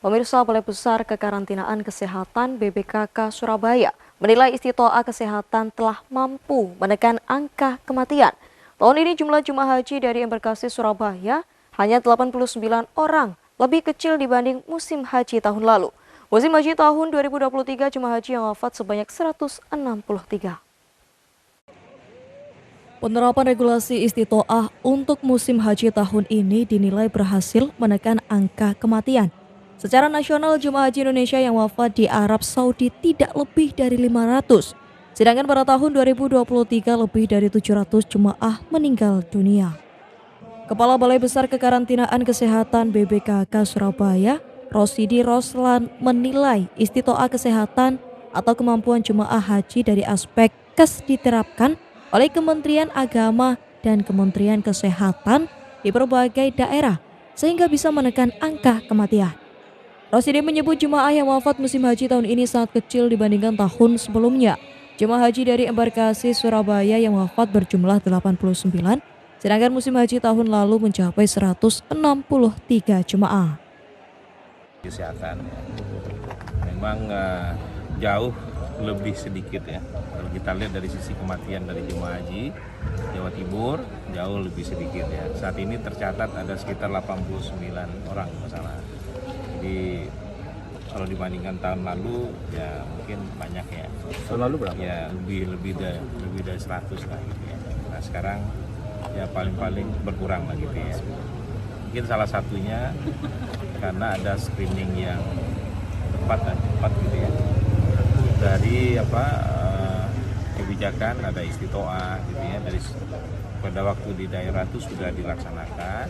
Pemirsa, Balai Besar Kekarantinaan Kesehatan BBKK Surabaya menilai Istiqtoa Kesehatan telah mampu menekan angka kematian. Tahun ini jumlah jemaah haji dari embarkasi Surabaya hanya 89 orang, lebih kecil dibanding musim haji tahun lalu. Musim haji tahun 2023 jemaah haji yang wafat sebanyak 163. Penerapan regulasi Istiqtoah untuk musim haji tahun ini dinilai berhasil menekan angka kematian. Secara nasional, jemaah haji Indonesia yang wafat di Arab Saudi tidak lebih dari 500. Sedangkan pada tahun 2023 lebih dari 700 jemaah meninggal dunia. Kepala Balai Besar Kekarantinaan Kesehatan BBKK Surabaya, Rosidi Roslan menilai Istiqtoah Kesehatan atau kemampuan jemaah haji dari aspek kes diterapkan oleh Kementerian Agama dan Kementerian Kesehatan di berbagai daerah sehingga bisa menekan angka kematian. Rosidi menyebut jemaah yang wafat musim haji tahun ini sangat kecil dibandingkan tahun sebelumnya. Jemaah haji dari embarkasi Surabaya yang wafat berjumlah 89, sedangkan musim haji tahun lalu mencapai 163 jemaah. Kesehatan memang jauh lebih sedikit ya. Kalau kita lihat dari sisi kematian dari jemaah haji Jawa Timur jauh lebih sedikit ya. Saat ini tercatat ada sekitar 89 orang masalah. Jadi kalau dibandingkan tahun lalu ya mungkin banyak ya. Tahun lalu berapa? Ya lebih dari 100 lah gitu ya. Nah sekarang ya paling berkurang lah gitu ya. Mungkin salah satunya karena ada screening yang tepat dan cepat gitu ya. Dari kebijakan ada Istiqtoah gitu ya, dari pada waktu di daerah itu sudah dilaksanakan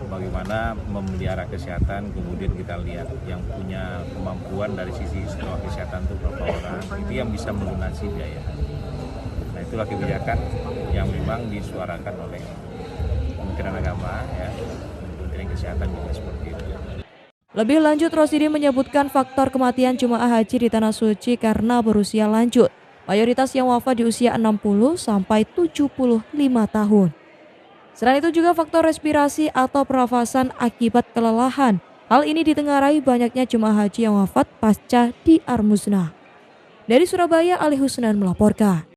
bagaimana memelihara kesehatan. Kemudian kita lihat yang punya kemampuan dari sisi Istiqtoah kesehatan itu berapa orang, itu yang bisa melunasi biaya. Nah itulah kebijakan yang memang disuarakan oleh Kementerian Agama ya, Kementerian Kesehatan juga seperti itu. Lebih lanjut, Rosidi menyebutkan faktor kematian jemaah haji di Tanah Suci karena berusia lanjut. Mayoritas yang wafat di usia 60 sampai 75 tahun. Selain itu juga faktor respirasi atau pernafasan akibat kelelahan. Hal ini ditengarai banyaknya jemaah haji yang wafat pasca di Armusna. Dari Surabaya, Ali Husnan melaporkan.